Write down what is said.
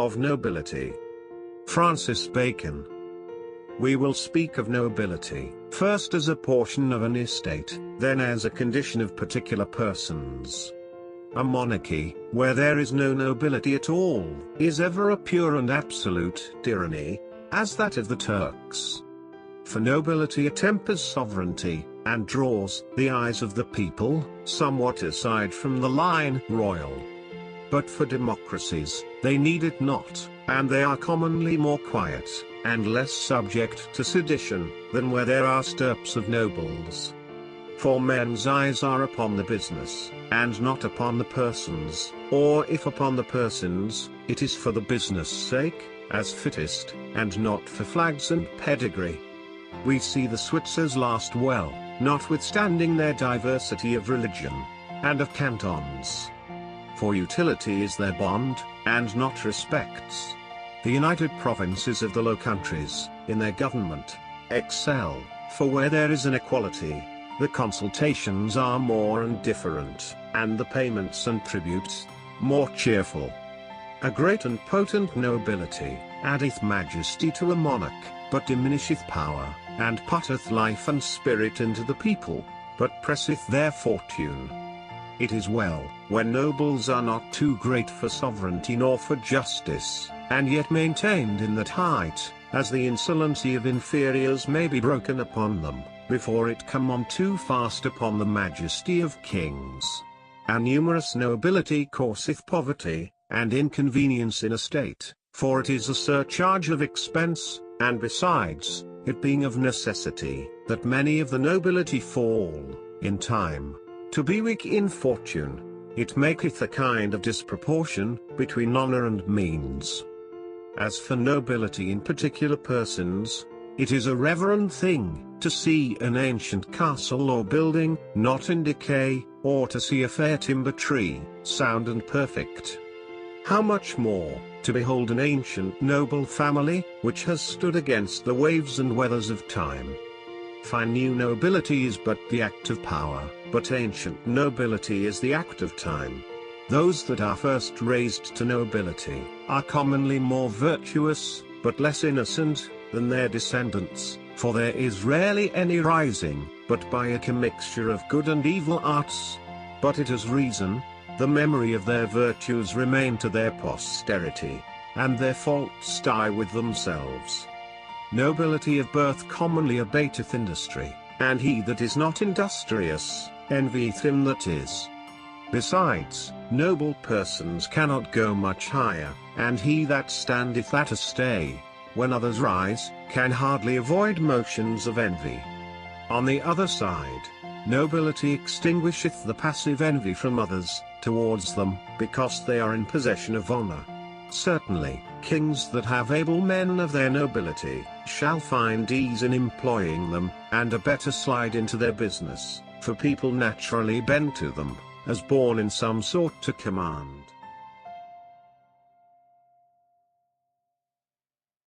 of nobility. Francis Bacon. We will speak of nobility, first as a portion of an estate, then as a condition of particular persons. A monarchy, where there is no nobility at all, is ever a pure and absolute tyranny, as that of the Turks. For nobility attempers sovereignty, and draws the eyes of the people somewhat aside from the line royal. But for democracies, they need it not, and they are commonly more quiet, and less subject to sedition, than where there are stirps of nobles. For men's eyes are upon the business, and not upon the persons, or if upon the persons, it is for the business' sake, as fittest, and not for flags and pedigree. We see the Switzers last well, notwithstanding their diversity of religion, and of cantons. For utility is their bond, and not respects. The United Provinces of the Low Countries, in their government, excel, for where there is an equality, the consultations are more indifferent, and the payments and tributes, more cheerful. A great and potent nobility, addeth majesty to a monarch, but diminisheth power, and putteth life and spirit into the people, but presseth their fortune. It is well, when nobles are not too great for sovereignty nor for justice, and yet maintained in that height, as the insolency of inferiors may be broken upon them, before it come on too fast upon the majesty of kings. A numerous nobility causeth poverty, and inconvenience in a state, for it is a surcharge of expense, and besides, it being of necessity, that many of the nobility fall, in time, to be weak in fortune, it maketh a kind of disproportion, between honour and means. As for nobility in particular persons, it is a reverend thing, to see an ancient castle or building, not in decay, or to see a fair timber tree, sound and perfect. How much more, to behold an ancient noble family, which has stood against the waves and weathers of time. Fine new nobility is but the act of power, but ancient nobility is the act of time. Those that are first raised to nobility, are commonly more virtuous, but less innocent, than their descendants, for there is rarely any rising, but by a commixture of good and evil arts. But it is reason, the memory of their virtues remain to their posterity, and their faults die with themselves. Nobility of birth commonly abateth industry, and he that is not industrious, envieth him that is. Besides, noble persons cannot go much higher, and he that standeth at a stay, when others rise, can hardly avoid motions of envy. On the other side, nobility extinguisheth the passive envy from others, towards them, because they are in possession of honour. Certainly, kings that have able men of their nobility, shall find ease in employing them, and a better slide into their business, for people naturally bend to them, as born in some sort to command.